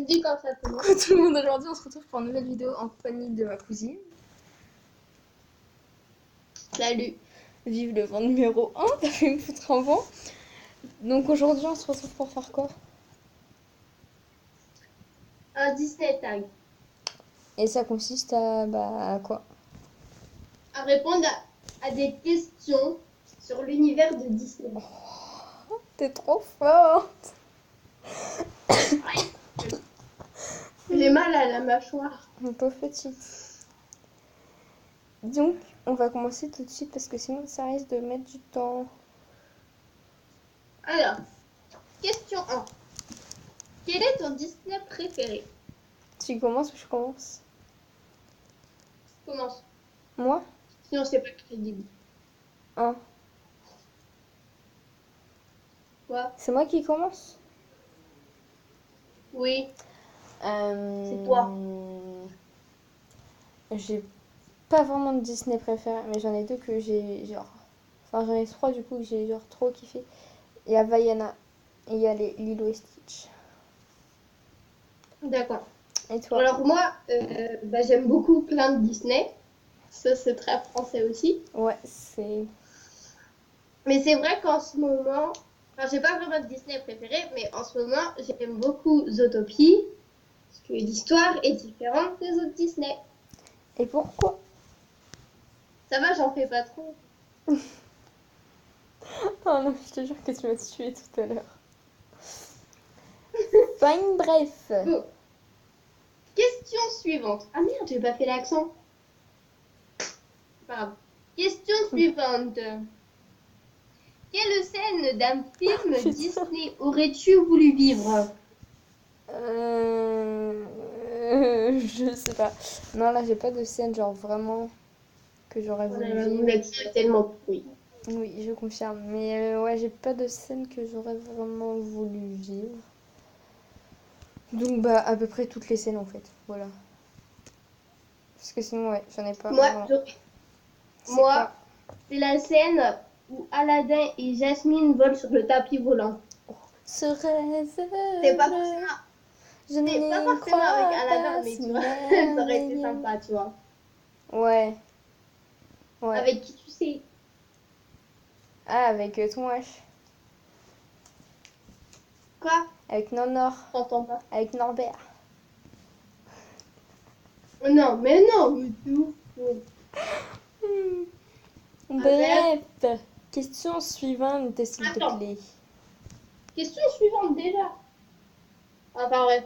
dis quand ça commence. Coucou tout le monde, aujourd'hui on se retrouve pour une nouvelle vidéo en compagnie de ma cousine. Salut. Vive le vent numéro 1, t'as fait me foutre un vent. Donc aujourd'hui on se retrouve pour faire quoi? Un Disney Tag. Et ça consiste à quoi? À répondre à des questions sur l'univers de Disney. T'es trop forte. J'ai mal à la mâchoire. Un peu petite. Donc on va commencer tout de suite parce que sinon ça risque de mettre du temps. Alors, question 1. Quel est ton Disney préféré? Tu commences ou je commence? Commence. Moi? Sinon c'est pas crédible. 1. Quoi? C'est moi qui commence? Oui. C'est C'est toi. J'ai pas vraiment de Disney préféré, mais j'en ai deux que j'ai genre. Enfin, j'en ai trois du coup que j'ai genre trop kiffé. Il y a Vaiana et il y a les Lilo et Stitch. D'accord. Et toi? Alors moi, j'aime beaucoup plein de Disney. Ça c'est très français aussi. Ouais, c'est. Mais c'est vrai qu'en ce moment, enfin, j'ai pas vraiment de Disney préféré, mais en ce moment, j'aime beaucoup Zootopie, parce que l'histoire est différente des autres Disney. Et pourquoi? Ça va, j'en fais pas trop. Oh non, je te jure que tu m'as tué tout à l'heure. Fine, bref. Bon. Question suivante. Ah merde, j'ai pas fait l'accent. C'est pas grave. Question suivante. Quelle scène d'un film Putain. Disney aurais-tu voulu vivre? Je sais pas. Non, là, j'ai pas de scène, genre vraiment que j'aurais voulu vivre. L'accent est tellement pourri. Oui, je confirme. Mais ouais, j'ai pas de scène que j'aurais vraiment voulu vivre. Donc, bah, à peu près toutes les scènes en fait. Voilà. Parce que sinon, ouais, j'en ai pas. Moi, Vraiment. C'est moi, quoi? c'est la scène où Aladdin et Jasmine volent sur le tapis volant. Serait-ce C'est pas vrai? forcément, Je c'est n'y pas forcément avec crois Aladdin, pas mais si tu vois, ça aurait été merveilleux. sympa, tu vois. Ouais. Ouais. Avec qui tu sais? Ah, avec ton H. Quoi? Avec Nonor. T'entends pas? Avec Norbert. Non, mais tout. Bref. Question suivante, s'il te Attends, plaît. question suivante déjà. Enfin bref.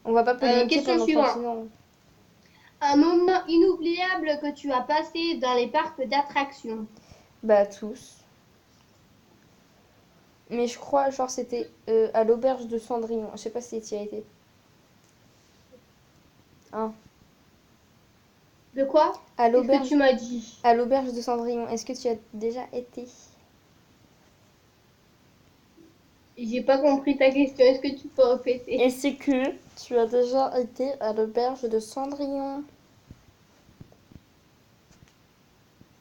On va pas polémiquer Question pendant 30 suivante. secondes. Un moment inoubliable que tu as passé dans les parcs d'attractions. Bah, tous. Mais je crois, genre, c'était à l'auberge de Cendrillon. Je sais pas si tu y as été. Hein? De quoi? À Qu'est-ce que l'auberge tu m'as dit? à l'auberge de Cendrillon. Est-ce que tu y as déjà été? J'ai pas compris ta question. Est-ce que tu peux répéter? Est-ce que tu as déjà été à l'auberge de Cendrillon?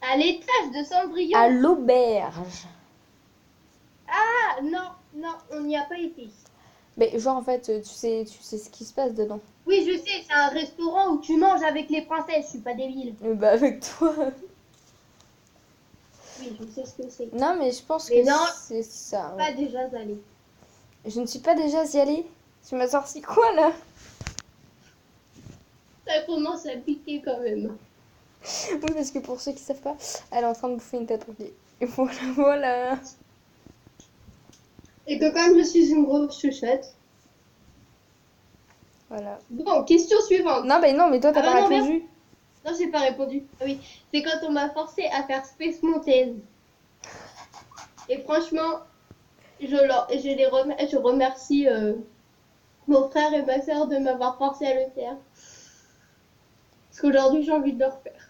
À l'étage de Cendrillon? À l'auberge. Ah non, on n'y a pas été. Mais genre, en fait, tu sais ce qui se passe dedans. Oui, je sais, c'est un restaurant où tu manges avec les princesses. Je suis pas débile. Bah, avec toi. Oui, je sais ce que c'est. Non, mais je pense Mais que non, c'est ça. pas Ouais. déjà allé. Je ne suis pas déjà y allée. Tu m'as sorti quoi, là? Ça commence à piquer quand même. Oui, parce que pour ceux qui savent pas, elle est en train de bouffer une tête au pied. Et voilà, voilà. Et que comme je suis une grosse chuchotte. Voilà. Bon, question suivante. Non, bah non, mais toi, t'as Ah pas bah non, merde. répondu. Non, j'ai pas répondu. Ah oui, c'est quand on m'a forcé à faire Space Mountain. Et franchement, je remercie mon frère et ma soeur de m'avoir forcé à le faire. Parce qu'aujourd'hui, j'ai envie de le refaire.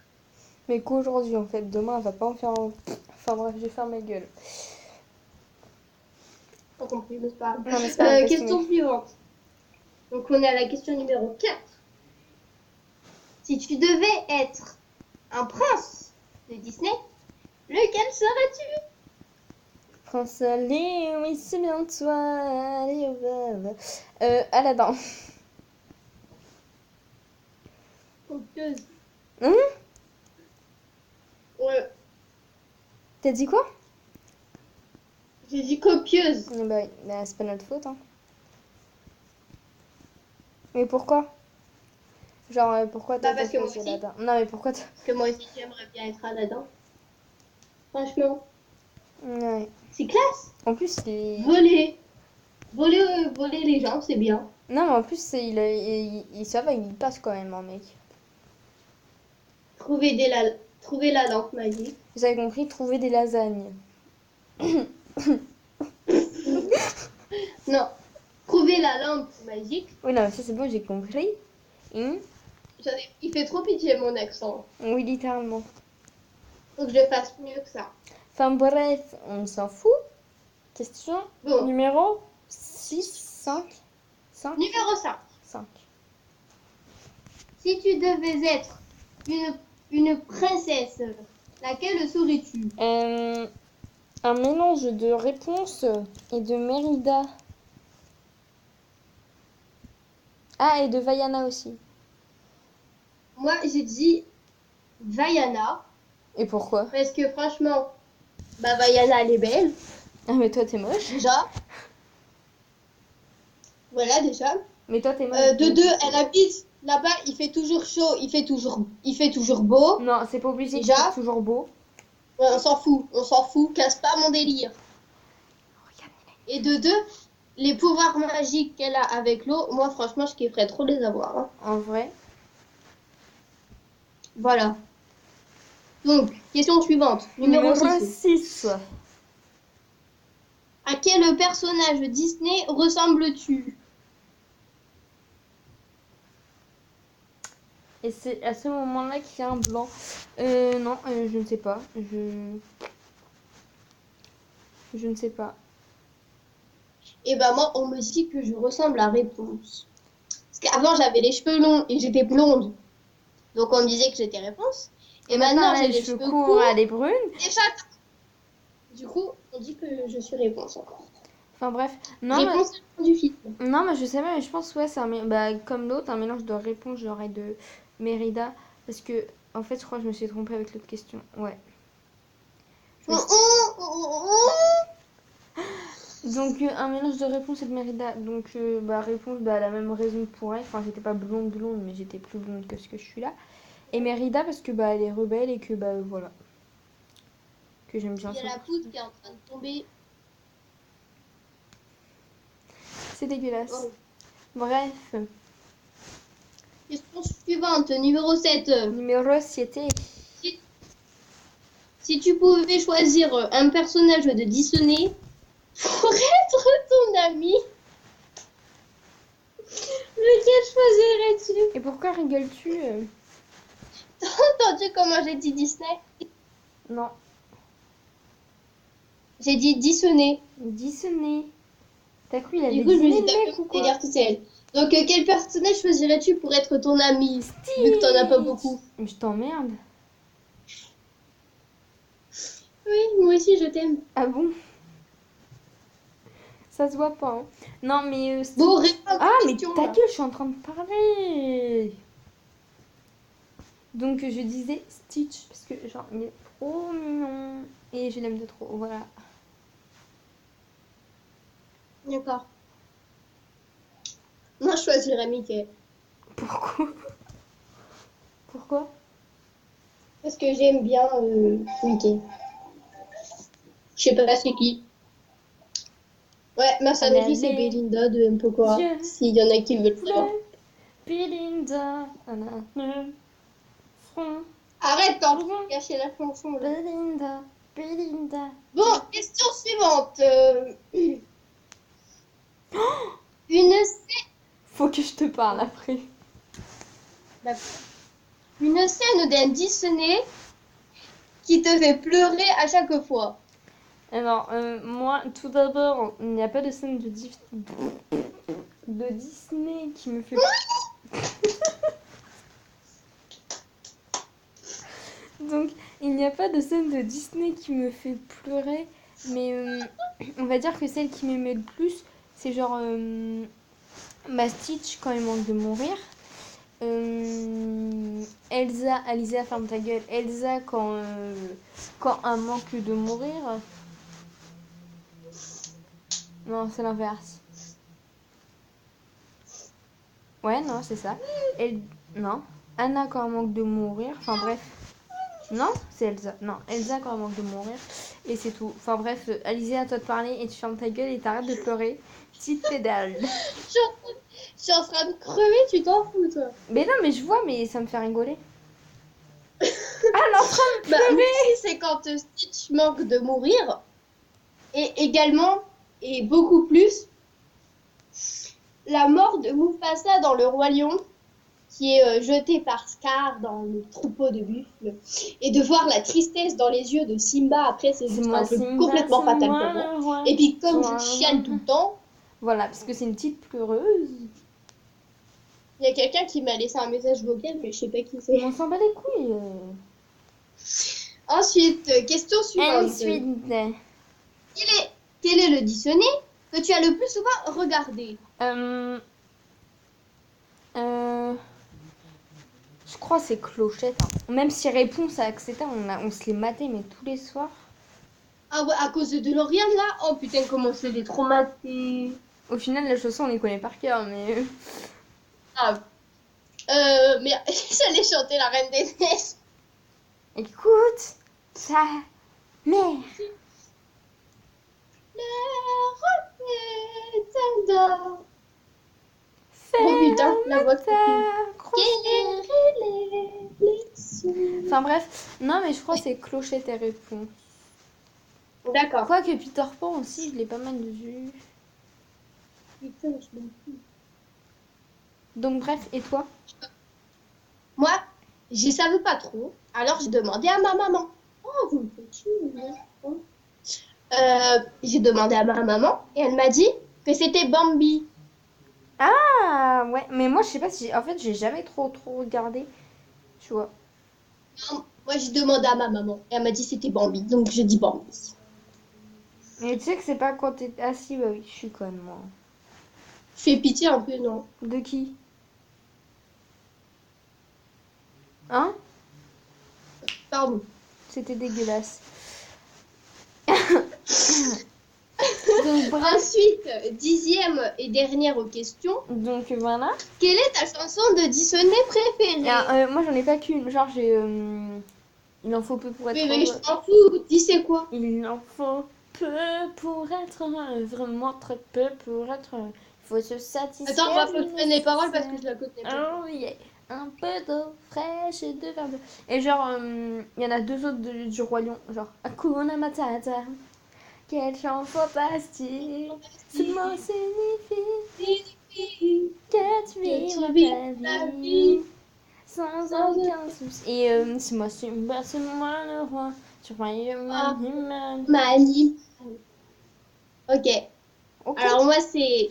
Mais qu'aujourd'hui, en fait, demain, elle va pas en faire un. Enfin bref, je vais faire ma gueule. Pas compris, mais c'est pas grave. Non, mais c'est pas grave, Question suivante. Donc, on est à la question numéro 4. Si tu devais être un prince de Disney, lequel serais-tu? Prince Ali, oui, c'est bien toi. Allez, Aladdin. Copieuse. Hein? Ouais, T'as dit quoi? j'ai dit copieuse. Ah bah, oui, bah, c'est pas notre faute, hein. Mais pourquoi? Genre, pourquoi Bah toi t'as parce que moi choisi aussi. Aladdin? Non, mais pourquoi toi? Parce que moi aussi, j'aimerais bien être Aladdin. Franchement, Ouais. c'est classe. En plus, il est... Voler. Voler les gens, c'est bien. Non, mais en plus, ça va, il passe quand même, hein, mec. Trouver la lampe magique. J'avais compris, trouver des lasagnes. Non, trouver la lampe magique. Oui, non, mais ça c'est bon, j'ai compris. Hum. Il fait trop pitié mon accent. Oui, littéralement. Faut que je fasse mieux que ça. Enfin bref, on s'en fout. Question Bon, numéro 6, 5, 5, numéro 5. 5. Si tu devais être une princesse, laquelle serais-tu? Un mélange de réponse et de Mérida. Ah, et de Vaiana aussi. Moi, j'ai dit Vaiana. Et pourquoi? Parce que franchement, bah Vaiana, elle est belle. Ah, mais toi t'es moche. Déjà. Voilà, déjà. Mais toi t'es moche. De deux, elle habite là-bas, il fait toujours chaud, il fait toujours beau. Non, c'est pas obligé qu'il Déjà. soit toujours beau. Ouais, on s'en fout, casse pas mon délire. Et de deux, les pouvoirs magiques qu'elle a avec l'eau, moi franchement, je kifferais trop les avoir. Hein. En vrai. Voilà. Donc, question suivante, numéro 6. 6. À quel personnage Disney ressembles-tu? Et c'est à ce moment-là qu'il y a un blanc. Non, je ne sais pas. Je ne sais pas. Et ben moi, on me dit que je ressemble à Réponse. Parce qu'avant, j'avais les cheveux longs et j'étais blonde. Donc on me disait que j'étais Réponse. Et maintenant, j'ai les cheveux courts. Elle est brune. Et châtain. Du coup, on dit que je suis Réponse encore. Enfin bref. Non, Réponse du film. non, mais je sais pas, mais je pense ouais, c'est comme l'autre, un mélange de réponse, genre et de Mérida. Parce que, en fait, je crois que je me suis trompée avec l'autre question. Ouais. Donc, un mélange de réponse et de Mérida. Donc, réponse, la même raison pour elle. Enfin, j'étais pas blonde, mais j'étais plus blonde que ce que je suis là. Et Mérida, parce que, elle est rebelle et que, voilà. Que j'aime bien Il y a ça. la poudre qui est en train de tomber. C'est dégueulasse. Oh. Bref. Question suivante, numéro 7. Numéro 7. Si tu pouvais choisir un personnage de Disney pour être ton ami, lequel choisirais-tu? Et pourquoi rigoles-tu T'as entendu comment j'ai dit Disney? Non. J'ai dit Disney. Disney. T'as cru il avait Du coup, je me Disney, suis le tapé mec, ou le quoi? délire tout seul. Donc, quel personnage choisirais-tu pour être ton ami? Vu que t'en as pas beaucoup. Mais je t'emmerde. Oui, moi aussi, je t'aime. Ah bon? Ça se voit pas, hein. Non, mais... Bon, réponds à Ah, ta mais question, ta là. gueule, je suis en train de parler. Donc, je disais Stitch, parce que, genre, il est trop mignon. Et je l'aime de trop, voilà. D'accord. Moi, je choisirais Mickey. Pourquoi? Pourquoi? Parce que j'aime bien Mickey. Je sais pas c'est qui. Ouais, ma famerie c'est Belinda de un peu quoi. S'il y en a qui veulent savoir. Belinda, front. Arrête quand tu vas gâcher la chanson. Là. Belinda, Belinda. Bon, question suivante. Une scène. Faut que je te parle après. Une scène d'un Disney qui te fait pleurer à chaque fois. Alors, moi, tout d'abord, il n'y a pas de scène de Disney qui me fait... Donc, il n'y a pas de scène de Disney qui me fait pleurer, mais on va dire que celle qui m'émeut le plus, c'est genre Stitch quand il manque de mourir. Elsa, Alicia, ferme ta gueule. Elsa, quand elle manque de mourir. Non, c'est l'inverse. Ouais, non, c'est ça. Non. Anna, quand elle manque de mourir. Enfin, bref. Non, c'est Elsa. Non, Elsa, quand elle manque de mourir. Et c'est tout. Enfin, bref, Alicia, à toi de parler et tu fermes ta gueule et t'arrêtes de pleurer. Petite pédale. Je suis en train de crever, tu t'en fous, toi. Mais non, mais je vois, mais ça me fait rigoler. Ah, elle est en train de Bah, moi pleurer. aussi, c'est quand Stitch manque de mourir. Et également, et beaucoup plus, la mort de Mufasa dans Le Roi Lion, qui est jeté par Scar dans le troupeau de buffles. Et de voir la tristesse dans les yeux de Simba après, c'est C'est juste moi, un truc Simba, complètement c'est fatal moi pour moi. le roi. Et puis, comme Toi, je chiale tout le temps, voilà, parce que c'est une petite pleureuse. il y a quelqu'un qui m'a laissé un message vocal, mais je sais pas qui Mais c'est. on s'en bat les couilles. Ensuite, question suivante. Ensuite. Quel est le dictionnaire que tu as le plus souvent regardé? Euh, je crois que c'est Clochette. Hein. Même si Réponse à Acceta, on se les matait, mais tous les soirs. Ah ouais, à cause de DeLorean là? Oh putain, comment c'est des traumatisés. Au final, la chanson, on les connaît par cœur, mais. Ah, mais j'allais chanter la Reine des Neiges. Écoute, ça. Mère. Le roi oh putain, la voix que Enfin bref, non mais je crois que c'est Clochette et Réponse. D'accord. Quoique Peter Pan aussi, je l'ai pas mal vu. Putain, je m'en fous. Donc bref, et toi? Moi, je savais pas trop. Alors j'ai demandé à ma maman. Oh, vous me faites chier, j'ai demandé à ma maman et elle m'a dit que c'était Bambi. Ah ouais, mais moi je sais pas si... En fait, j'ai jamais trop regardé, tu vois. Non, moi j'ai demandé à ma maman et elle m'a dit que c'était Bambi. Donc je dis Bambi. Mais tu sais que c'est pas quand t'es... Ah si, bah oui, je suis conne, moi. Fais pitié un peu, non? De qui? Hein? Pardon. C'était dégueulasse. Donc bref. Ensuite, 10e et dernière question. Donc voilà. Quelle est ta chanson de Disney préférée? Ah, moi j'en ai pas qu'une, genre j'ai... Il en faut peu pour être Mais je heureux. m'en fous. Dis c'est quoi? Il en faut peu pour être heureux, vraiment très peu pour être heureux. Il faut se satisfaire. Attends, moi faut que je du prenne les paroles parce que nécessaire. je la connais pas. Oh yeah. Un peu d'eau fraîche et deux verres d'eau. Et genre, il y en a deux autres du Roi Lion. Genre, Hakuna Matata. Quel chant fantastique. Ce mot signifie que tu vivras ta vie. Sans aucun souci. Et c'est moi Simba, c'est moi le roi. Tu royaume Ah, animal. Mali. Ok. Ok. Alors moi c'est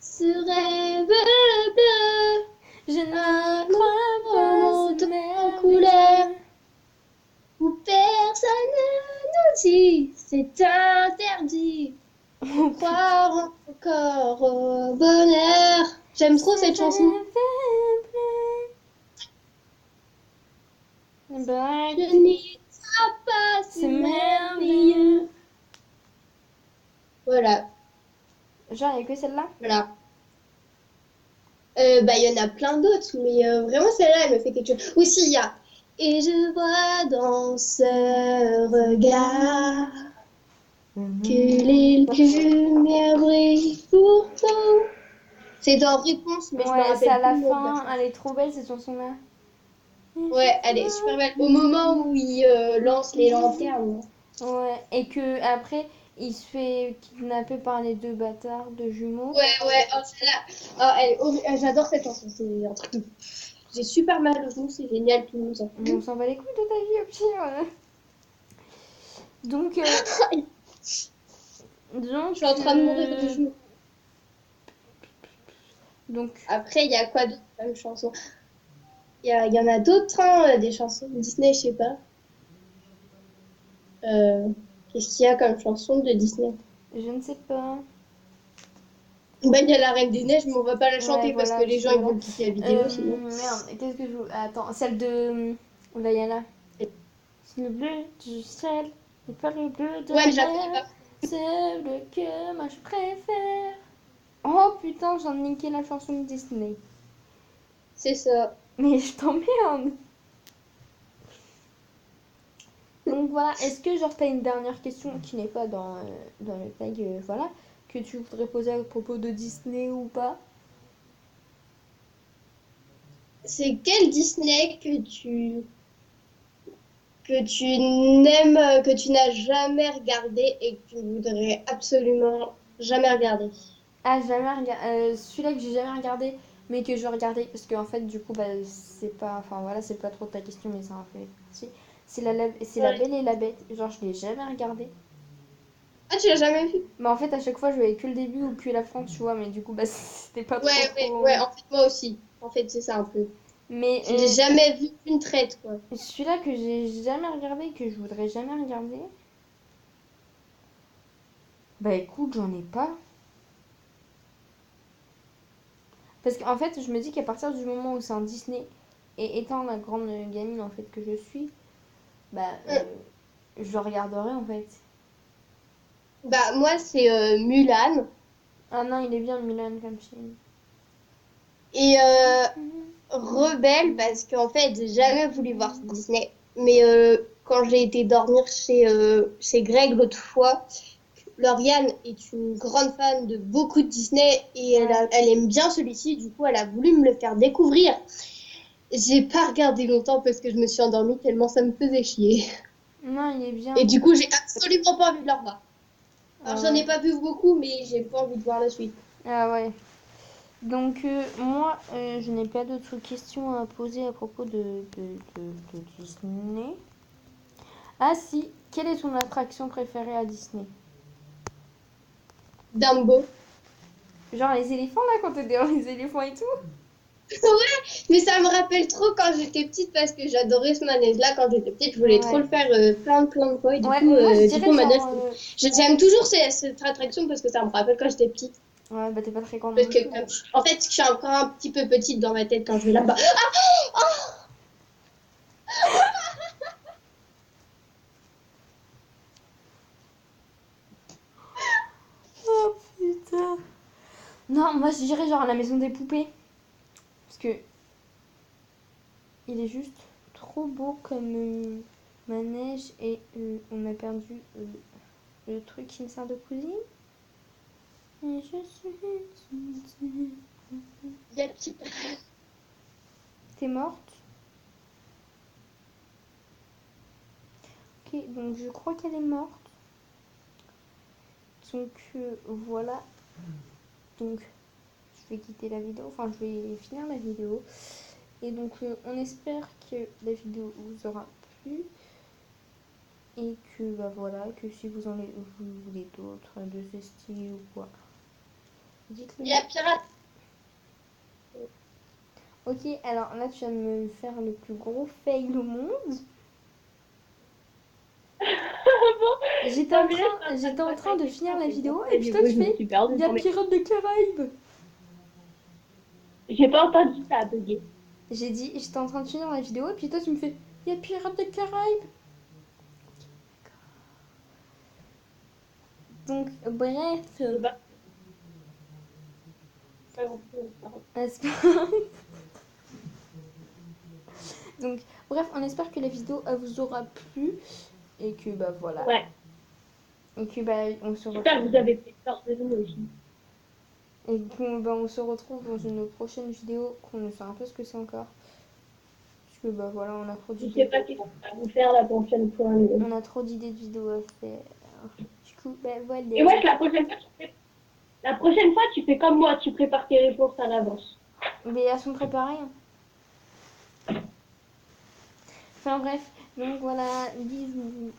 ce rêve bleu. Je Un n'y crois pas, monde c'est en merveilleux. couleur où personne ne nous dit c'est interdit de croire encore au bonheur. J'aime trop cette chanson. Je n'y crois pas, c'est merveilleux. Voilà, Genre, il n'y a que celle-là? voilà. Bah il y en a plein d'autres, mais vraiment celle-là, elle me fait quelque chose. Aussi il y a et je vois dans ce regard que les lumières brillent pour toi. C'est dans Réponse, mais je me Ouais, c'est à rappelle plus la le nom de la fin. chanson. Elle est trop belle, cette chanson-là. Ouais, elle est super belle. Au moment où il lance les lanternes. Ouais, et que après il se fait kidnapper par les deux bâtards de jumeaux. Ouais, oh, celle-là. Oh, elle est j'adore cette chanson, c'est un truc de... J'ai super mal au genou, c'est génial, tout le monde s'en Mais on fout. s'en bat les couilles de ta vie, au pire. Donc, Je suis en train de mourir de genou. Donc, Après, il y a quoi d'autre comme chanson? Il y en a d'autres, hein, des chansons de Disney, je sais pas. Qu'est-ce qu'il y a comme chanson de Disney? je ne sais pas. Bah, il y a la Reine des Neiges, mais on va pas la Ouais, chanter parce que voilà, les parce que gens ils voilà. vont quitter la vidéo sinon. Merde, qu'est-ce que je veux... Attends, celle de Vaiana. C'est le bleu du ciel, et pas le bleu de Ouais, la mais j'appelle mer. pas. C'est le que moi je préfère. Oh putain, j'ai niqué la chanson de Disney. C'est ça. Mais je t'emmerde. Donc voilà, est-ce que genre t'as une dernière question qui n'est pas dans le tag, voilà, que tu voudrais poser à propos de Disney ou pas? C'est quel Disney que tu n'aimes, que tu n'as jamais regardé et que tu voudrais absolument jamais regarder? Ah, jamais regardé. Celui-là que j'ai jamais regardé, mais que je vais regarder, parce qu'en fait, du coup, bah, c'est pas. Enfin voilà, c'est pas trop ta question, mais ça en fait partie. C'est la Ouais. Belle et la Bête. Genre, je l'ai jamais regardé. Ah, tu l'as jamais vu? Mais en fait, à chaque fois, je voyais que le début ou que la fin, tu vois, mais du coup, bah, c'était pas trop Ouais, ouais, ouais, trop. en fait, moi aussi. En fait, c'est ça un peu. Mais Je l'ai jamais vu d'une traite, quoi. celui-là que j'ai jamais regardé, que je voudrais jamais regarder, bah écoute, j'en ai pas. Parce qu'en fait, je me dis qu'à partir du moment où c'est un Disney, et étant la grande gamine en fait que je suis, bah je regarderai en fait. Bah, moi, c'est Mulan. Ah non, il est bien Milan comme film. Et Rebelle, parce qu'en fait, j'ai jamais voulu voir Disney. Mais quand j'ai été dormir chez Greg l'autre fois, Lauriane est une grande fan de beaucoup de Disney et Ouais. elle aime bien celui-ci. Du coup, elle a voulu me le faire découvrir. J'ai pas regardé longtemps parce que je me suis endormie tellement ça me faisait chier. Non, il est Et bien. du coup, j'ai absolument pas envie de le revoir. Alors, Ah j'en ai ouais. pas vu beaucoup, mais j'ai pas envie de voir la suite. Ah ouais. Donc moi, je n'ai pas d'autres questions à poser à propos de Disney. Ah si, quelle est ton attraction préférée à Disney? Dumbo. Genre les éléphants là, quand t'es dans les éléphants et tout? Ouais, mais ça me rappelle trop quand j'étais petite parce que j'adorais ce manège-là quand j'étais petite. Je voulais trop Ouais. le faire plein de fois. Et Ouais, moi je dirais manège, genre... j'aime toujours cette attraction parce que ça me rappelle quand j'étais petite. Ouais, bah t'es pas très grande Parce non que, plus. en fait, je suis encore un petit peu petite dans ma tête quand je vais là-bas. Oh putain. Non, moi je dirais genre la maison des poupées. Parce que il est juste trop beau comme manège et on a perdu le truc qui me sert de cousine. Et je suis... Il y a petit- T'es morte? Ok, donc je crois qu'elle est morte. Donc voilà. Donc je vais quitter la vidéo. Enfin, je vais finir la vidéo. Et donc on espère que la vidéo vous aura plu. Et que bah voilà, que si vous voulez d'autres de ce style ou quoi, dites-le Il y a moi. pirate. Ok, alors là tu viens de me faire le plus gros fail au monde. Non, mais là, je suis J'étais en poser train la de question, finir la c'est pour vidéo ça et que puis du toi coup, tu je me fais suis perdue il y a dans mes... Pirates des Caraïbes. J'ai pas entendu ça bugger. J'ai dit, j'étais en train de finir la vidéo et puis toi tu me fais il y a Pirates des Caraïbes. Donc bref, Je sais pas. Pas compris. donc bref, on espère que la vidéo elle vous aura plu et que bah voilà. Ouais. Et que bah on se J'espère retrouve. que vous avez fait peur de nous aussi. Et qu'on bah, on se retrouve dans une prochaine vidéo qu'on ne sait un peu ce que c'est encore. Parce que bah voilà, Je sais pas qu'est-ce qu'on va vous faire la prochaine fois. Mais... on a trop d'idées de vidéos à faire. Du coup, bah voilà. Et ouais, la prochaine fois, tu fais comme moi, tu prépares tes réponses à l'avance. Mais elles sont préparées. Hein. Enfin bref, donc voilà, bisous.